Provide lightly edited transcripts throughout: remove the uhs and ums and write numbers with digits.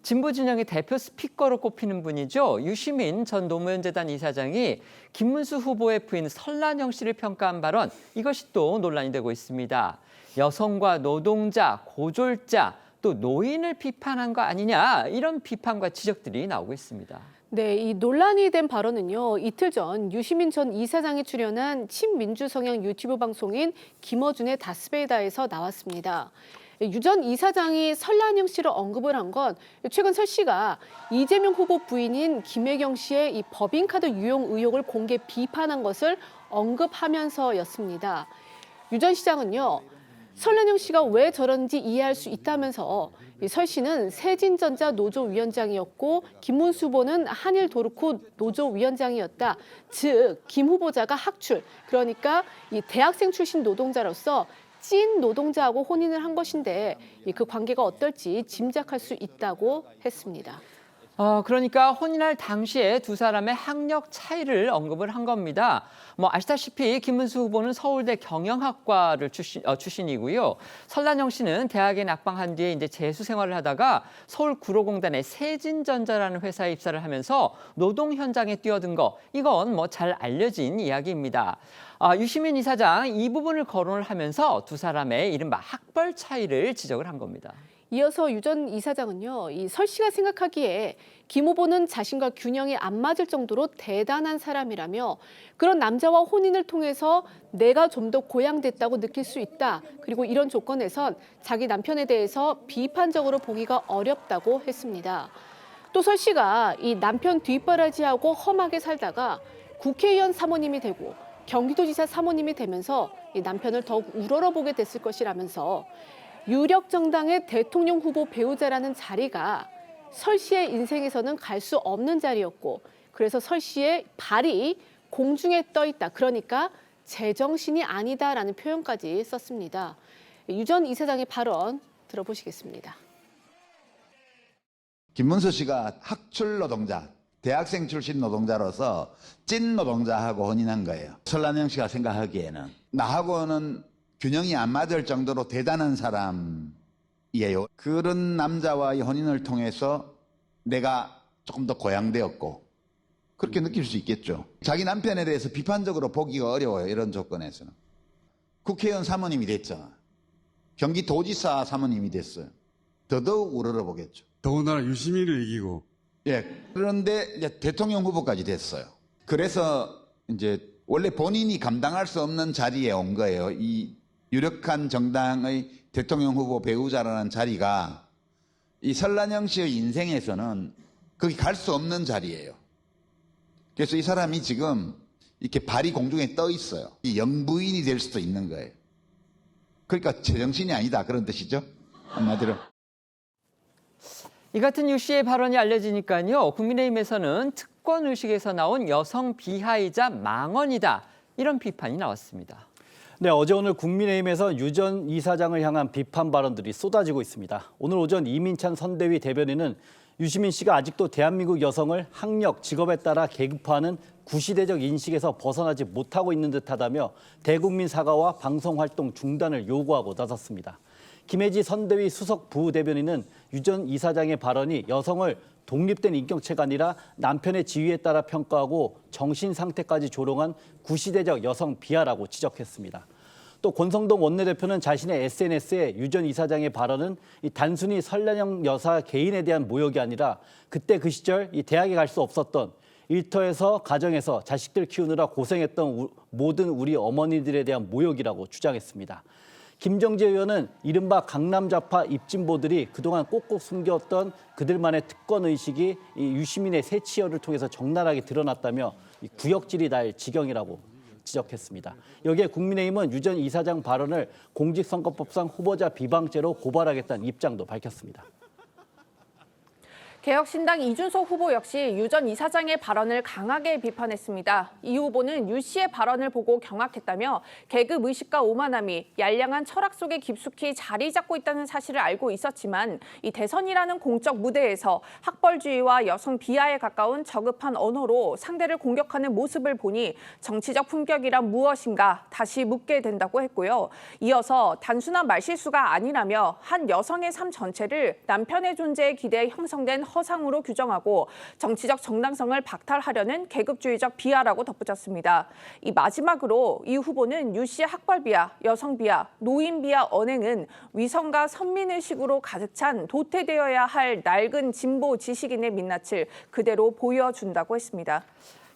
진보 진영의 대표 스피커로 꼽히는 분이죠. 유시민 전 노무현재단 이사장이 김문수 후보의 부인 설란영 씨를 평가한 발언, 이것이 또 논란이 되고 있습니다. 여성과 노동자, 고졸자, 또 노인을 비판한 거 아니냐, 이런 비판과 지적들이 나오고 있습니다. 네, 이 논란이 된 발언은요, 이틀 전 유시민 전 이사장이 출연한 친민주 성향 유튜브 방송인 김어준의 다스베이다에서 나왔습니다. 유 전 이사장이 설란영 씨를 언급을 한 건 최근 설 씨가 이재명 후보 부인인 김혜경 씨의 이 법인카드 유용 의혹을 공개 비판한 것을 언급하면서였습니다. 유 전 시장은요, 설란영 씨가 왜 저런지 이해할 수 있다면서 설 씨는 세진전자 노조위원장이었고 김문수 후보는 한일도르코 노조위원장이었다. 즉, 김 후보자가 학출, 그러니까 이 대학생 출신 노동자로서 찐 노동자하고 혼인을 한 것인데 그 관계가 어떨지 짐작할 수 있다고 했습니다. 그러니까 혼인할 당시에 두 사람의 학력 차이를 언급을 한 겁니다. 아시다시피 김문수 후보는 서울대 경영학과를 출신이고요. 설란영 씨는 대학에 낙방한 뒤에 이제 재수 생활을 하다가 서울 구로공단의 세진전자라는 회사에 입사를 하면서 노동 현장에 뛰어든 거, 이건 잘 알려진 이야기입니다. 유시민 이사장 이 부분을 거론을 하면서 두 사람의 이른바 학벌 차이를 지적을 한 겁니다. 이어서 유 전 이사장은요, 이 설 씨가 생각하기에 김 후보는 자신과 균형이 안 맞을 정도로 대단한 사람이라며 그런 남자와 혼인을 통해서 내가 좀 더 고양됐다고 느낄 수 있다. 그리고 이런 조건에선 자기 남편에 대해서 비판적으로 보기가 어렵다고 했습니다. 또 설 씨가 이 남편 뒷바라지하고 험하게 살다가 국회의원 사모님이 되고 경기도지사 사모님이 되면서 이 남편을 더욱 우러러보게 됐을 것이라면서 유력 정당의 대통령 후보 배우자라는 자리가 설 씨의 인생에서는 갈 수 없는 자리였고 그래서 설 씨의 발이 공중에 떠 있다. 그러니까 제정신이 아니다라는 표현까지 썼습니다. 유 전 이사장의 발언 들어보시겠습니다. 김문수 씨가 학출 노동자, 대학생 출신 노동자로서 찐 노동자하고 혼인한 거예요. 설란영 씨가 생각하기에는 나하고는 균형이 안 맞을 정도로 대단한 사람이에요. 그런 남자와의 혼인을 통해서 내가 조금 더 고양되었고 그렇게 느낄 수 있겠죠. 자기 남편에 대해서 비판적으로 보기가 어려워요. 이런 조건에서는. 국회의원 사모님이 됐잖아. 경기도지사 사모님이 됐어요. 더더욱 우러러보겠죠. 더군다나 유시민을 이기고. 예. 그런데 이제 대통령 후보까지 됐어요. 그래서 이제 원래 본인이 감당할 수 없는 자리에 온 거예요. 이 유력한 정당의 대통령 후보 배우자라는 자리가 이 설란영 씨의 인생에서는 거기 갈 수 없는 자리예요. 그래서 이 사람이 지금 이렇게 발이 공중에 떠 있어요. 이 영부인이 될 수도 있는 거예요. 그러니까 제정신이 아니다 그런 뜻이죠. 한마디로. 이 같은 유 씨의 발언이 알려지니까요. 국민의힘에서는 특권 의식에서 나온 여성 비하이자 망언이다. 이런 비판이 나왔습니다. 네, 어제 오늘 국민의힘에서 유 전 이사장을 향한 비판 발언들이 쏟아지고 있습니다. 오늘 오전 이민찬 선대위 대변인은 유시민 씨가 아직도 대한민국 여성을 학력, 직업에 따라 계급화하는 구시대적 인식에서 벗어나지 못하고 있는 듯하다며 대국민 사과와 방송활동 중단을 요구하고 나섰습니다. 김혜지 선대위 수석 부대변인은 유 전 이사장의 발언이 여성을 독립된 인격체가 아니라 남편의 지위에 따라 평가하고 정신 상태까지 조롱한 구시대적 여성 비하라고 지적했습니다. 또 권성동 원내대표는 자신의 SNS에 유 전 이사장의 발언은 단순히 설란영 여사 개인에 대한 모욕이 아니라 그때 그 시절 이 대학에 갈 수 없었던 일터에서 가정에서 자식들 키우느라 고생했던 모든 우리 어머니들에 대한 모욕이라고 주장했습니다. 김정재 의원은 이른바 강남좌파 입진보들이 그동안 꼭꼭 숨겼던 그들만의 특권의식이 이 유시민의 새치열을 통해서 적나라하게 드러났다며 구역질이 날 지경이라고 지적했습니다. 여기에 국민의힘은 유 전 이사장 발언을 공직선거법상 후보자 비방죄로 고발하겠다는 입장도 밝혔습니다. 개혁신당 이준석 후보 역시 유 전 이사장의 발언을 강하게 비판했습니다. 이 후보는 유 씨의 발언을 보고 경악했다며 계급 의식과 오만함이 얄량한 철학 속에 깊숙이 자리 잡고 있다는 사실을 알고 있었지만 이 대선이라는 공적 무대에서 학벌주의와 여성 비하에 가까운 저급한 언어로 상대를 공격하는 모습을 보니 정치적 품격이란 무엇인가 다시 묻게 된다고 했고요. 이어서 단순한 말실수가 아니라며 한 여성의 삶 전체를 남편의 존재에 기대해 형성된 허상으로 규정하고 정치적 정당성을 박탈하려는 계급주의적 비하라고 덧붙였습니다. 이 마지막으로 이 후보는 유 씨의 학벌 비하, 여성 비하, 노인 비하 언행은 위선과 선민의식으로 가득 찬 도태되어야 할 낡은 진보 지식인의 민낯을 그대로 보여준다고 했습니다.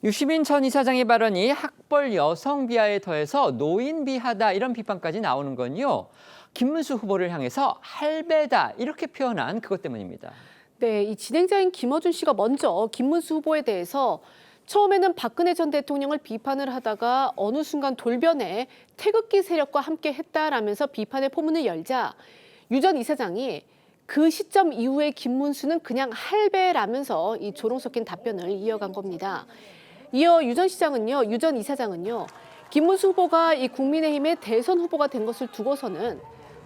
유시민 전 이사장의 발언이 학벌 여성 비하에 더해서 노인 비하다 이런 비판까지 나오는 건요. 김문수 후보를 향해서 할배다 이렇게 표현한 그것 때문입니다. 네, 이 진행자인 김어준 씨가 먼저 김문수 후보에 대해서 처음에는 박근혜 전 대통령을 비판을 하다가 어느 순간 돌변해 태극기 세력과 함께 했다라면서 비판의 포문을 열자 유 전 이사장이 그 시점 이후에 김문수는 그냥 할배라면서 이 조롱 섞인 답변을 이어간 겁니다. 이어 유 전 이사장은요, 김문수 후보가 이 국민의힘의 대선 후보가 된 것을 두고서는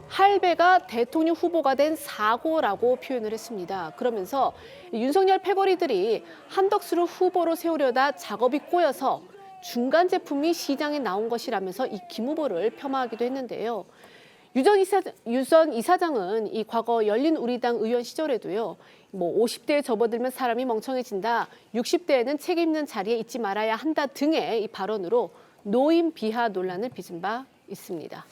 할배가 대통령 후보가 된 사고라고 표현을 했습니다. 그러면서 윤석열 패거리들이 한덕수를 후보로 세우려다 작업이 꼬여서 중간 제품이 시장에 나온 것이라면서 이 김 후보를 폄하하기도 했는데요. 유 전 이사장은 이 과거 열린우리당 의원 시절에도요, 50대에 접어들면 사람이 멍청해진다, 60대에는 책임 있는 자리에 있지 말아야 한다 등의 이 발언으로 노인 비하 논란을 빚은 바 있습니다.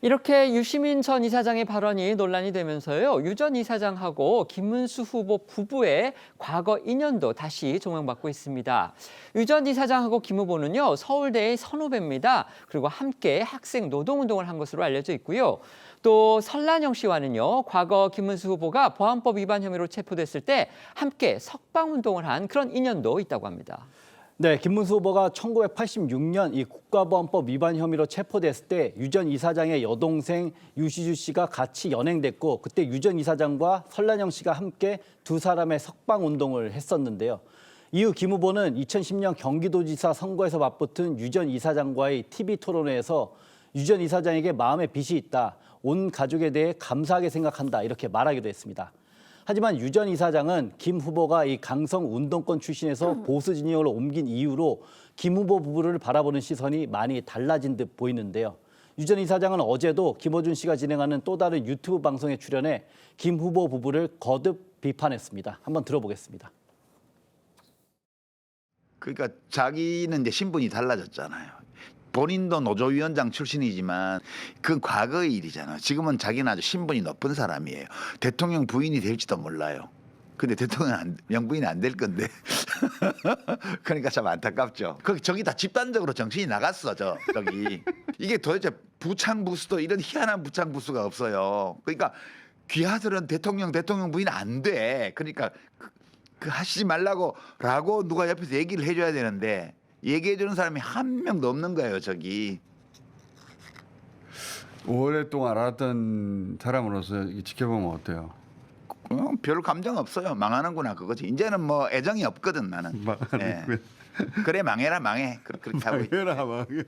이렇게 유시민 전 이사장의 발언이 논란이 되면서요. 유 전 이사장하고 김문수 후보 부부의 과거 인연도 다시 조명받고 있습니다. 유 전 이사장하고 김 후보는요. 서울대의 선후배입니다. 그리고 함께 학생 노동운동을 한 것으로 알려져 있고요. 또 설란영 씨와는요. 과거 김문수 후보가 보안법 위반 혐의로 체포됐을 때 함께 석방운동을 한 그런 인연도 있다고 합니다. 네, 김문수 후보가 1986년 이 국가보안법 위반 혐의로 체포됐을 때 유 전 이사장의 여동생 유시주 씨가 같이 연행됐고 그때 유 전 이사장과 설란영 씨가 함께 두 사람의 석방 운동을 했었는데요. 이후 김 후보는 2010년 경기도지사 선거에서 맞붙은 유 전 이사장과의 TV 토론회에서 유 전 이사장에게 마음의 빚이 있다. 온 가족에 대해 감사하게 생각한다. 이렇게 말하기도 했습니다. 하지만 유 전 이사장은 김 후보가 이 강성 운동권 출신에서 보수 진영으로 옮긴 이후로 김 후보 부부를 바라보는 시선이 많이 달라진 듯 보이는데요. 유 전 이사장은 어제도 김어준 씨가 진행하는 또 다른 유튜브 방송에 출연해 김 후보 부부를 거듭 비판했습니다. 한번 들어보겠습니다. 그러니까 자기는 이제 신분이 달라졌잖아요. 본인도 노조위원장 출신이지만 그건 과거의 일이잖아요. 지금은 자기는 아주 신분이 높은 사람이에요. 대통령 부인이 될지도 몰라요. 근데 대통령 명부인이 안 될 건데. 그러니까 참 안타깝죠. 저기 다 집단적으로 정신이 나갔어. 저기. 이게 도대체 부창부수도 이런 희한한 부창부수가 없어요. 그러니까 귀하들은 대통령 부인 안 돼. 그러니까 그 하시지 말라고 누가 옆에서 얘기를 해줘야 되는데 얘기해 주는 사람이 한 명도 없는 거예요, 저기. 오랫동안 알았던 사람으로서 지켜보면 어때요? 별 감정 없어요. 망하는구나 그거지. 이제는 뭐 애정이 없거든 나는. 예. 그래 망해라 망해. 그렇게 하고 있지.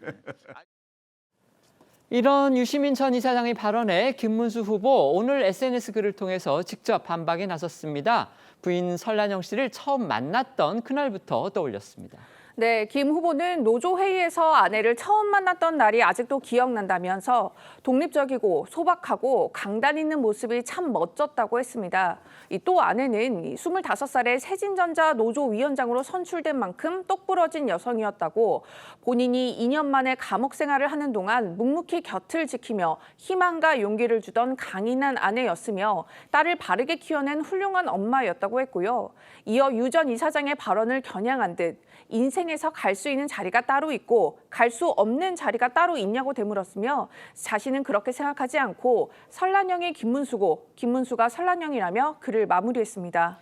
이런 유시민 전 이사장의 발언에 김문수 후보 오늘 SNS 글을 통해서 직접 반박에 나섰습니다. 부인 설란영 씨를 처음 만났던 그날부터 떠올렸습니다. 네, 김 후보는 노조회의에서 아내를 처음 만났던 날이 아직도 기억난다면서 독립적이고 소박하고 강단 있는 모습이 참 멋졌다고 했습니다. 또 아내는 25살에 세진전자 노조위원장으로 선출된 만큼 똑부러진 여성이었다고 본인이 2년 만에 감옥 생활을 하는 동안 묵묵히 곁을 지키며 희망과 용기를 주던 강인한 아내였으며 딸을 바르게 키워낸 훌륭한 엄마였다고 했고요. 이어 유 전 이사장의 발언을 겨냥한 듯 인생에서 갈 수 있는 자리가 따로 있고 갈 수 없는 자리가 따로 있냐고 되물었으며 자신은 그렇게 생각하지 않고 설란영이 김문수고 김문수가 설란영이라며 글을 마무리했습니다.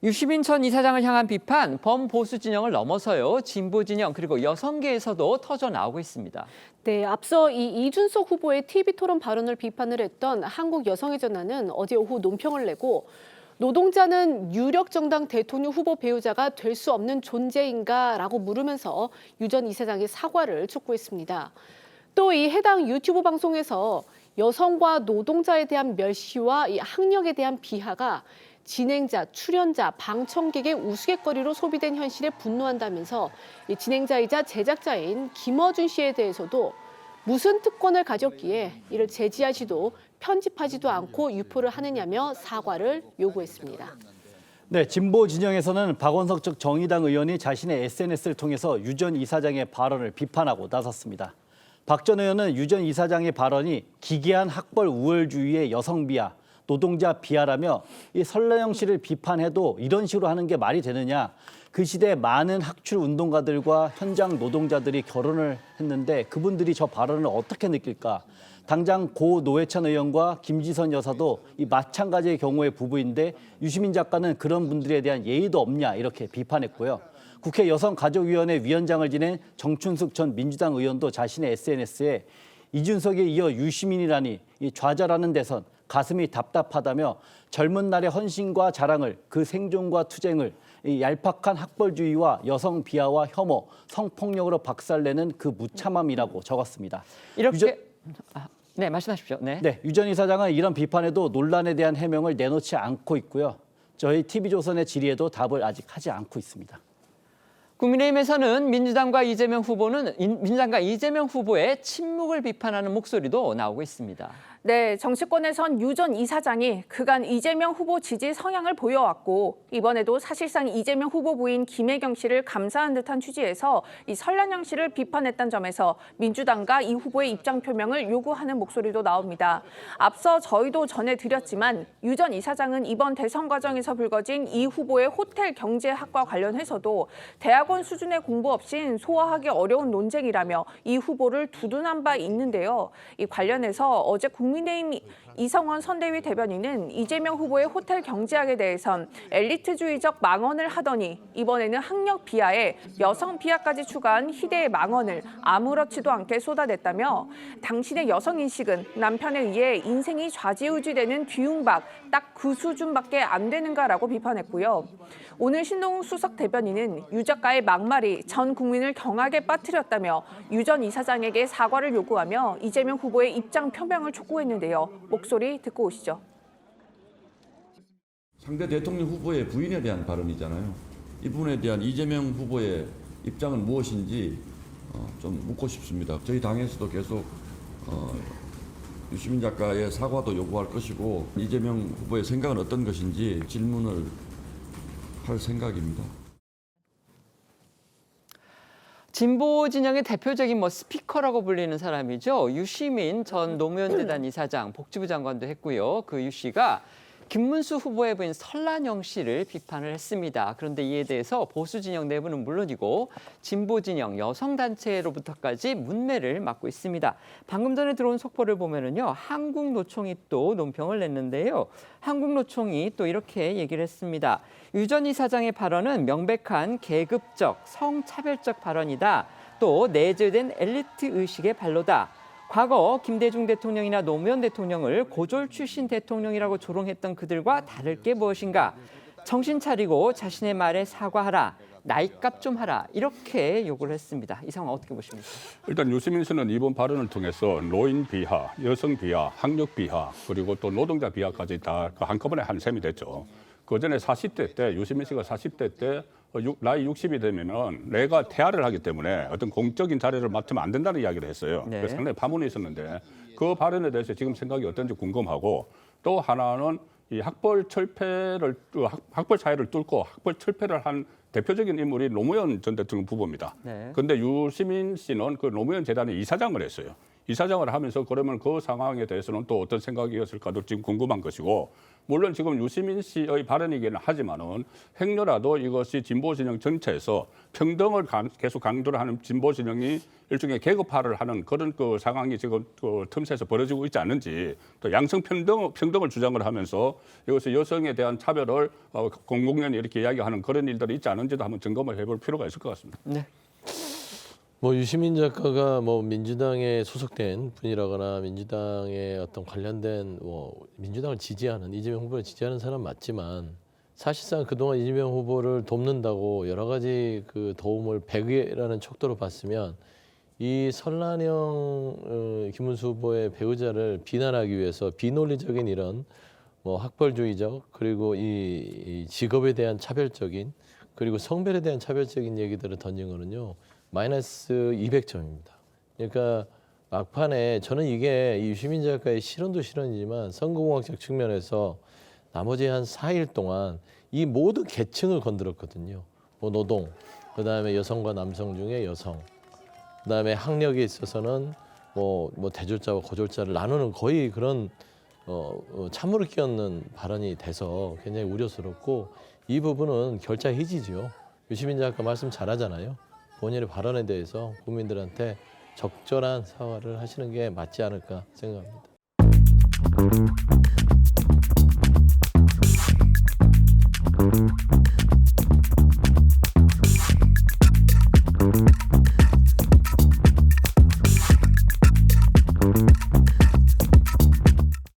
유시민 전 이사장을 향한 비판, 범보수 진영을 넘어서요. 진보 진영 그리고 여성계에서도 터져 나오고 있습니다. 네, 앞서 이 이준석 후보의 TV 토론 발언을 비판을 했던 한국 여성의 전화는 어제 오후 논평을 내고 노동자는 유력 정당 대통령 후보 배우자가 될 수 없는 존재인가라고 물으면서 유 전 이사장의 사과를 촉구했습니다. 또 이 해당 유튜브 방송에서 여성과 노동자에 대한 멸시와 이 학력에 대한 비하가 진행자, 출연자, 방청객의 우스갯거리로 소비된 현실에 분노한다면서 이 진행자이자 제작자인 김어준 씨에 대해서도 무슨 특권을 가졌기에 이를 제지하지도 편집하지도 않고 유포를 하느냐며 사과를 요구했습니다. 네, 진보 진영에서는 박원석 쪽 정의당 의원이 자신의 SNS를 통해서 유 전 이사장의 발언을 비판하고 나섰습니다. 박 전 의원은 유 전 이사장의 발언이 기괴한 학벌 우월주의의 여성 비하, 노동자 비하라며 이 설라영 씨를 비판해도 이런 식으로 하는 게 말이 되느냐. 그 시대 많은 학출 운동가들과 현장 노동자들이 결혼을 했는데 그분들이 저 발언을 어떻게 느낄까? 당장 고 노회찬 의원과 김지선 여사도 이 마찬가지의 경우의 부부인데 유시민 작가는 그런 분들에 대한 예의도 없냐 이렇게 비판했고요. 국회 여성가족위원회 위원장을 지낸 정춘숙 전 민주당 의원도 자신의 SNS에 이준석에 이어 유시민이라니 이 좌절하는 데선 가슴이 답답하다며 젊은 날의 헌신과 자랑을 그 생존과 투쟁을 이 얄팍한 학벌주의와 여성 비하와 혐오, 성폭력으로 박살내는 그 무참함이라고 적었습니다. 이렇게 네, 말씀하십시오. 네. 네, 유 전 이사장은 이런 비판에도 논란에 대한 해명을 내놓지 않고 있고요. 저희 TV조선의 질의에도 답을 아직 하지 않고 있습니다. 국민의힘에서는 민주당과 이재명 후보의 침묵을 비판하는 목소리도 나오고 있습니다. 네, 정치권에선 유 전 이사장이 그간 이재명 후보 지지 성향을 보여왔고 이번에도 사실상 이재명 후보 부인 김혜경 씨를 감싸는 듯한 취지에서 이 설란영 씨를 비판했다는 점에서 민주당과 이 후보의 입장 표명을 요구하는 목소리도 나옵니다. 앞서 저희도 전해드렸지만 유 전 이사장은 이번 대선 과정에서 불거진 이 후보의 호텔 경제학과 관련해서도 대학원 수준의 공부 없인 소화하기 어려운 논쟁이라며 이 후보를 두둔한 바 있는데요. 이 관련해서 어제 국민의힘 이성원 선대위 대변인은 이재명 후보의 호텔 경제학에 대해선 엘리트주의적 망언을 하더니 이번에는 학력 비하에 여성 비하까지 추가한 희대의 망언을 아무렇지도 않게 쏟아냈다며 당신의 여성 인식은 남편에 의해 인생이 좌지우지되는 뒤움박 딱 그 수준밖에 안 되는가라고 비판했고요. 오늘 신동욱 수석 대변인은 유 작가의 막말이 전 국민을 경악에 빠뜨렸다며 유 전 이사장에게 사과를 요구하며 이재명 후보의 입장 표명을 촉구했는데요. 목소리 듣고 오시죠. 상대 대통령 후보의 부인에 대한 발언이잖아요. 이 부분에 대한 이재명 후보의 입장은 무엇인지 좀 묻고 싶습니다. 저희 당에서도 계속 유시민 작가의 사과도 요구할 것이고 이재명 후보의 생각은 어떤 것인지 질문을 할 생각입니다. 진보 진영의 대표적인 스피커라고 불리는 사람이죠. 유시민 전 노무현재단 이사장, 복지부 장관도 했고요. 그 유 씨가 김문수 후보의 부인 설란영 씨를 비판을 했습니다. 그런데 이에 대해서 보수 진영 내부는 물론이고 진보 진영 여성단체로부터까지 문매를 맞고 있습니다. 방금 전에 들어온 속보를 보면은요, 한국노총이 또 논평을 냈는데요. 한국노총이 또 이렇게 얘기를 했습니다. 유 전 이사장의 발언은 명백한 계급적, 성차별적 발언이다. 또 내재된 엘리트 의식의 발로다. 과거 김대중 대통령이나 노무현 대통령을 고졸 출신 대통령이라고 조롱했던 그들과 다를 게 무엇인가? 정신 차리고 자신의 말에 사과하라. 나이값 좀 하라. 이렇게 요구를 했습니다. 이 상황 어떻게 보십니까? 일단 유시민 씨는 이번 발언을 통해서 노인 비하, 여성 비하, 학력 비하, 그리고 또 노동자 비하까지 다 한꺼번에 한 셈이 됐죠. 그전에 40대 때, 유시민 씨가 40대 때 나이 60이 되면은 내가 퇴하를 하기 때문에 어떤 공적인 자리를 맡으면 안 된다는 이야기를 했어요. 네. 그래서 상당히 파문이 있었는데 그 발언에 대해서 지금 생각이 어떤지 궁금하고 또 하나는 이 학벌 차이를 뚫고 학벌 철폐를 한 대표적인 인물이 노무현 전 대통령 부부입니다. 네. 그런데 유시민 씨는 그 노무현 재단의 이사장을 했어요. 이사장을 하면서 그러면 그 상황에 대해서는 또 어떤 생각이었을까도 지금 궁금한 것이고, 물론 지금 유시민 씨의 발언이기는 하지만은 행여라도 이것이 진보 진영 전체에서 평등을 계속 강조를 하는 진보 진영이 일종의 계급화를 하는 그런 그 상황이 지금 그 틈새에서 벌어지고 있지 않은지, 또 양성 평등을 주장을 하면서 이것이 여성에 대한 차별을 공공연히 이렇게 이야기하는 그런 일들이 있지 않은지도 한번 점검을 해볼 필요가 있을 것 같습니다. 네. 뭐 유시민 작가가 뭐 민주당에 소속된 분이라거나 민주당의 어떤 관련된 뭐 민주당을 지지하는 이재명 후보를 지지하는 사람 맞지만 사실상 그동안 이재명 후보를 돕는다고 여러 가지 그 도움을 100회라는 척도로 봤으면 이 설란영 김문수 후보의 배우자를 비난하기 위해서 비논리적인 이런 뭐 학벌주의적 그리고 이 직업에 대한 차별적인 그리고 성별에 대한 차별적인 얘기들을 던진 거는요. 마이너스 200점입니다. 그러니까 막판에 저는 이게 이 유시민 작가의 실언도 실언이지만 선거공학적 측면에서 나머지 한 4일 동안 이 모든 계층을 건드렸거든요. 뭐 노동, 그다음에 여성과 남성 중에 여성, 그다음에 학력에 있어서는 뭐 대졸자와 고졸자를 나누는 거의 그런 찬물을 끼얹는 발언이 돼서 굉장히 우려스럽고 이 부분은 결자 해지죠. 유시민 작가 말씀 잘하잖아요. 본인의 발언에 대해서 국민들한테 적절한 사과를 하시는 게 맞지 않을까 생각합니다.